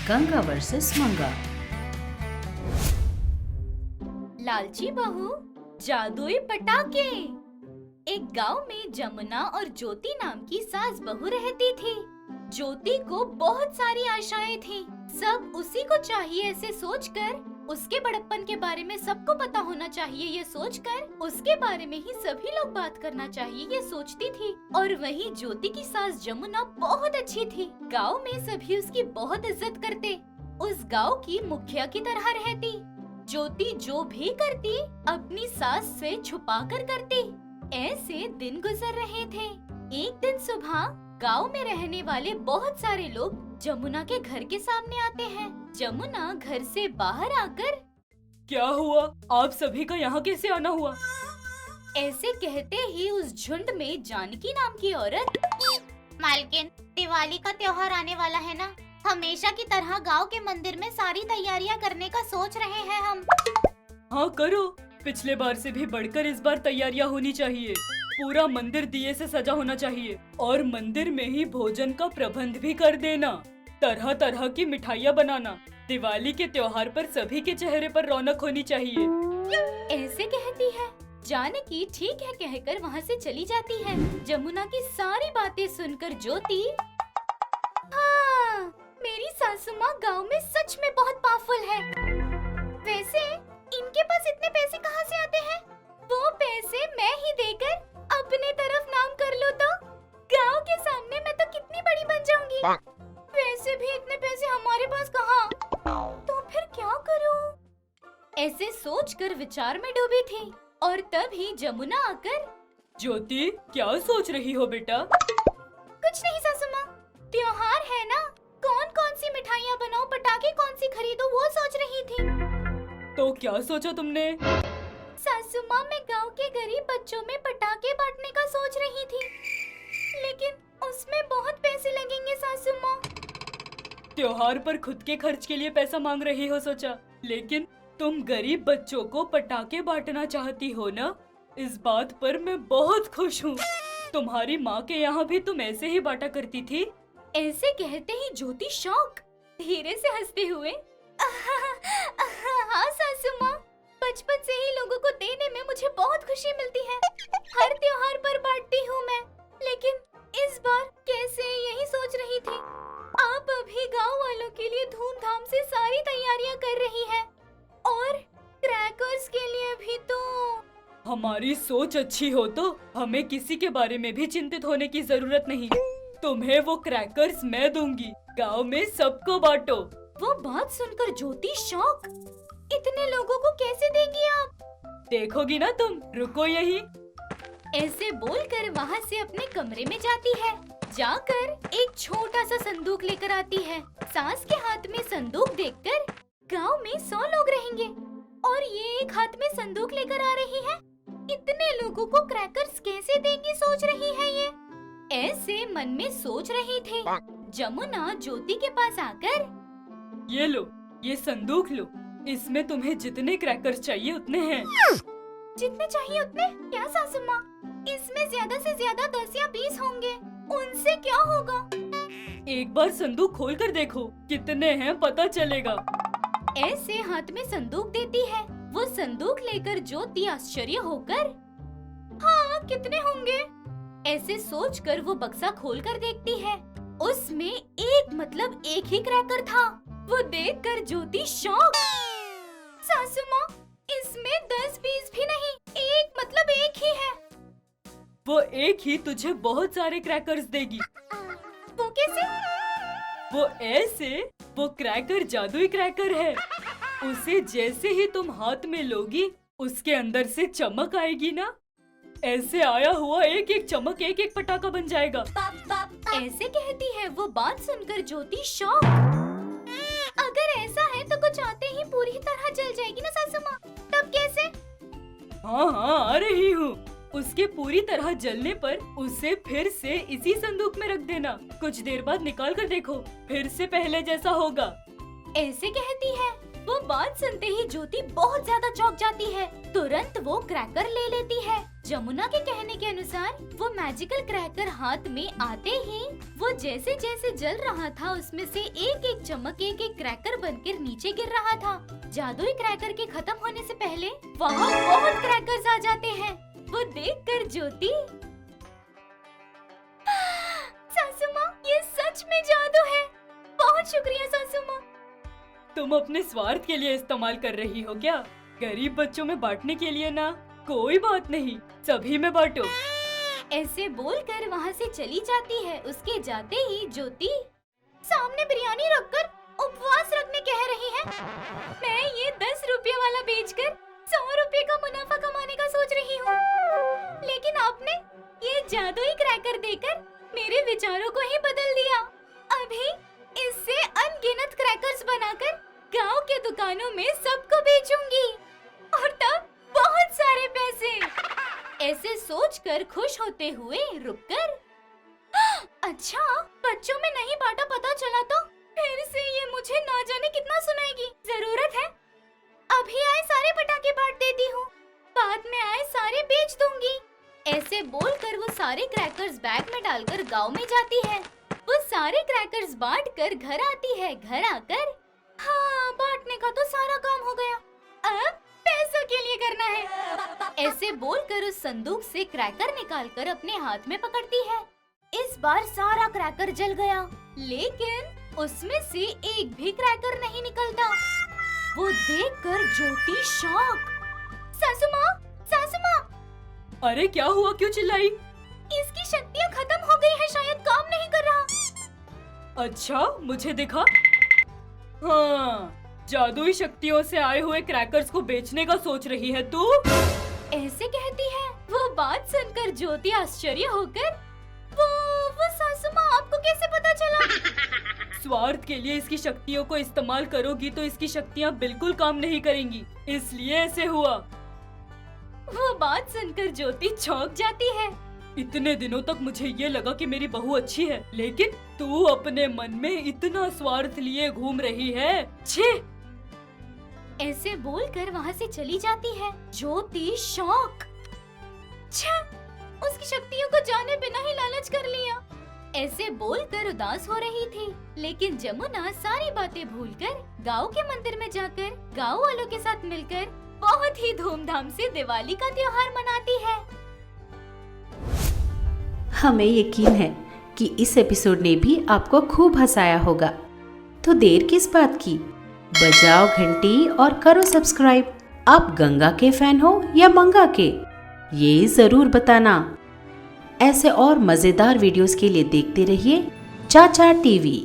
Ganga versus मंगा। लालची बहू, जादुई पटाखे। एक गांव में जमुना और ज्योति नाम की सास बहू रहती थी। ज्योति को बहुत सारी आशाएं थी। सब उसी को चाहिए ऐसे सोचकर, उसके बड़प्पन के बारे में सबको पता होना चाहिए ये सोचकर, उसके बारे में ही सभी लोग बात करना चाहिए ये सोचती थी। और वहीं ज्योति की सास जमुना बहुत अच्छी थी। गांव में सभी उसकी बहुत इज्जत करते। उस गांव की मुखिया की तरह रहती। ज्योति जो भी करती अपनी सास से छुपा कर करती। ऐसे दिन गुजर रहे थे। एक दिन सुबह गांव में रहने वाले बहुत सारे लोग जमुना के घर के सामने आते हैं। जमुना घर से बाहर आकर, क्या हुआ? आप सभी का यहाँ कैसे आना हुआ? ऐसे कहते ही उस झुंड में जानकी नाम की औरत, मालकिन, दिवाली का त्योहार आने वाला है ना, हमेशा की तरह गांव के मंदिर में सारी तैयारियां करने का सोच रहे हैं हम। हाँ करो, पिछले बार से भी बढ़कर इस बार तैयारियाँ होनी चाहिए। पूरा मंदिर दिए से सजा होना चाहिए और मंदिर में ही भोजन का प्रबंध भी कर देना। तरह तरह की मिठाइयाँ बनाना। दिवाली के त्योहार पर सभी के चेहरे पर रौनक होनी चाहिए। ऐसे कहती है। जानकी ठीक है कहकर वहाँ से चली जाती है। जमुना की सारी बातें सुनकर ज्योति, हाँ, मेरी सासू माँ गाँव में सच में बहुत पावरफुल है। वैसे इनके पास इतने पैसे कहाँ से आते हैं? वो पैसे मैं ही देकर अपने तरफ नाम कर लूँ तो गांव के सामने मैं तो कितनी बड़ी बन जाऊंगी। वैसे भी इतने पैसे हमारे पास कहाँ? तो फिर क्या करूँ? ऐसे सोचकर विचार में डूबी थी और तभी जमुना आकर, ज्योति, क्या सोच रही हो बेटा? कुछ नहीं सासू माँ, त्योहार है ना, कौन कौन सी मिठाइयाँ बनाऊं, पटाखे कौन सी खरीदूं वो सोच रही थी। तो क्या सोचा तुमने? सासू माँ, मैं गांव के गरीब बच्चों में पटाखे बांटने का सोच रही थी, लेकिन उसमें बहुत पैसे लगेंगे सासू माँ। त्योहार पर खुद के खर्च के लिए पैसा मांग रही हो सोचा, लेकिन तुम गरीब बच्चों को पटाखे बांटना चाहती हो ना? इस बात पर मैं बहुत खुश हूँ। तुम्हारी माँ के यहाँ भी तुम ऐसे ही बांटा करती थी। ऐसे कहते ही ज्योति शौक धीरे से हंसते हुए, हाँ सासू माँ, बचपन से ही लोगों को देने में मुझे बहुत खुशी मिलती है। हर त्योहार पर बांटती हूँ मैं, लेकिन इस बार कैसे यही सोच रही थी। आप अभी गांव वालों के लिए धूमधाम से सारी तैयारियां कर रही है और क्रैकर्स के लिए भी तो। हमारी सोच अच्छी हो तो हमें किसी के बारे में भी चिंतित होने की जरूरत नहीं। तुम्हें वो क्रैकर्स मैं दूंगी। गांव में सबको बांटो। वो बात सुनकर ज्योति शौक, इतने लोगों को कैसे देंगी आप? देखोगी ना तुम, रुको यही। ऐसे बोलकर वहाँ से अपने कमरे में जाती है। जाकर एक छोटा सा संदूक लेकर आती है। सास के हाथ में संदूक देखकर गांव में 100 लोग रहेंगे और ये एक हाथ में संदूक लेकर आ रही है। इतने लोगों को क्रैकर्स कैसे देंगी सोच रही है ये। ऐसे मन में सोच रही थी। जमुना ज्योति के पास आकर, ये लो, ये संदूक लो। इसमें तुम्हें जितने क्रैकर्स चाहिए उतने हैं। जितने चाहिए उतने? क्या सासू माँ, इसमें ज्यादा से ज्यादा 10 या 20 होंगे, उनसे क्या होगा? एक बार संदूक खोल कर देखो, कितने हैं पता चलेगा। ऐसे हाथ में संदूक देती है। वो संदूक लेकर ज्योति आश्चर्य होकर, हाँ कितने होंगे? ऐसे सोचकर वो बक्सा खोलकर देखती है। उसमें एक ही क्रैकर था। वो देखकर ज्योति शॉक, सासू माँ, इसमें 10-20 भी नहीं, एक ही है। वो एक ही तुझे बहुत सारे क्रैकर्स देगी। वो कैसे? वो ऐसे, वो क्रैकर जादुई क्रैकर है। उसे जैसे ही तुम हाथ में लोगी, उसके अंदर से चमक आएगी ना, ऐसे आया हुआ एक एक चमक एक एक पटाखा बन जाएगा। ऐसे कहती है। वो बात सुनकर ज्योति शॉक, अगर ऐसा है तो कुछ आते ही पूरी तरह जल जाएगी ना सासू माँ, तब कैसे? हाँ हाँ, आ रही हूँ। उसके पूरी तरह जलने पर उसे फिर से इसी संदूक में रख देना। कुछ देर बाद निकाल कर देखो, फिर से पहले जैसा होगा। ऐसे कहती है। वो बात सुनते ही ज्योति बहुत ज्यादा चौंक जाती है। तुरंत वो क्रैकर ले लेती है। जमुना के कहने के अनुसार वो मैजिकल क्रैकर हाथ में आते ही वो जैसे जैसे जल रहा था उसमें से एक एक चमक एक एक क्रैकर बनकर नीचे गिर रहा था। जादुई क्रैकर के खत्म होने से पहले वहाँ बहुत क्रैकर्स आ जाते हैं। वो देखकर ज्योति, सासू माँ, ये सच में जादू है। बहुत शुक्रिया सासू माँ। तुम अपने स्वार्थ के लिए इस्तेमाल कर रही हो क्या? गरीब बच्चों में बांटने के लिए ना? कोई बात नहीं, सभी में बांटो। ऐसे बोलकर वहाँ से चली जाती है। उसके जाते ही ज्योति सामने बिरयानी रखकर उपवास रखने कह रही है। मैं ये 10 रुपए वाला बेचकर 100 रुपए का मुनाफा कमाने का सोच रही हूँ, लेकिन आपने ये जादुई क्रैकर देकर मेरे विचारों को ही बदल दिया। अभी इससे अनगिनत क्रैकर्स बनाकर गांव के दुकानों में सबको बेचूंगी और तब बहुत सारे पैसे। ऐसे सोचकर खुश होते हुए रुककर, अच्छा बच्चों में नहीं बांटा पता चला तो फिर से ये मुझे ना जाने कितना सुनाएगी। जरूरत है अभी आए सारे पटाखे बांट देती हूँ, बाद में आए सारे बेच दूंगी। ऐसे बोलकर वो सारे क्रैकर्स बैग में डालकर गांव में जाती है। वो सारे क्रैकर्स बांटकर घर आती है। घर आकर, हाँ बांटने का तो सारा काम हो गया, अब पैसों के लिए करना है। ऐसे बोलकर उस संदूक से क्रैकर निकालकर अपने हाथ में पकड़ती है। इस बार सारा क्रैकर जल गया, लेकिन उसमें से एक भी क्रैकर नहीं निकलता। वो देखकर ज्योति शॉक। सासू माँ, सासू माँ, अरे क्या हुआ, क्यों चिल्लाई? इसकी शक्तियाँ खत्म हो गई है, शायद काम नहीं कर रहा। अच्छा, मुझे दिखा। हाँ, जादुई शक्तियों से आए हुए क्रैकर्स को बेचने का सोच रही है तू? ऐसे कहती है। वो बात सुनकर ज्योति आश्चर्य होकर, वो सासू माँ, आपको कैसे पता चला? स्वार्थ के लिए इसकी शक्तियों को इस्तेमाल करोगी तो इसकी शक्तियाँ बिल्कुल काम नहीं करेंगी, इसलिए ऐसे हुआ। वो बात सुनकर ज्योति चौंक जाती है। इतने दिनों तक मुझे ये लगा कि मेरी बहू अच्छी है, लेकिन तू अपने मन में इतना स्वार्थ लिए घूम रही है। छे! ऐसे बोलकर वहाँ से चली जाती है। ज्योति शॉक। छे! उसकी शक्तियों को जाने बिना ही लालच कर लिया। ऐसे बोलकर उदास हो रही थी, लेकिन जमुना सारी बातें भूलकर गांव के मंदिर में जाकर गांव वालों के साथ मिलकर बहुत ही धूमधाम से दिवाली का त्योहार मनाती है। हमें यकीन है कि इस एपिसोड ने भी आपको खूब हंसाया होगा, तो देर किस बात की, बजाओ घंटी और करो सब्सक्राइब। आप गंगा के फैन हो या मंगा के, ये जरूर बताना। ऐसे और मजेदार वीडियोस के लिए देखते रहिए चाचा टीवी।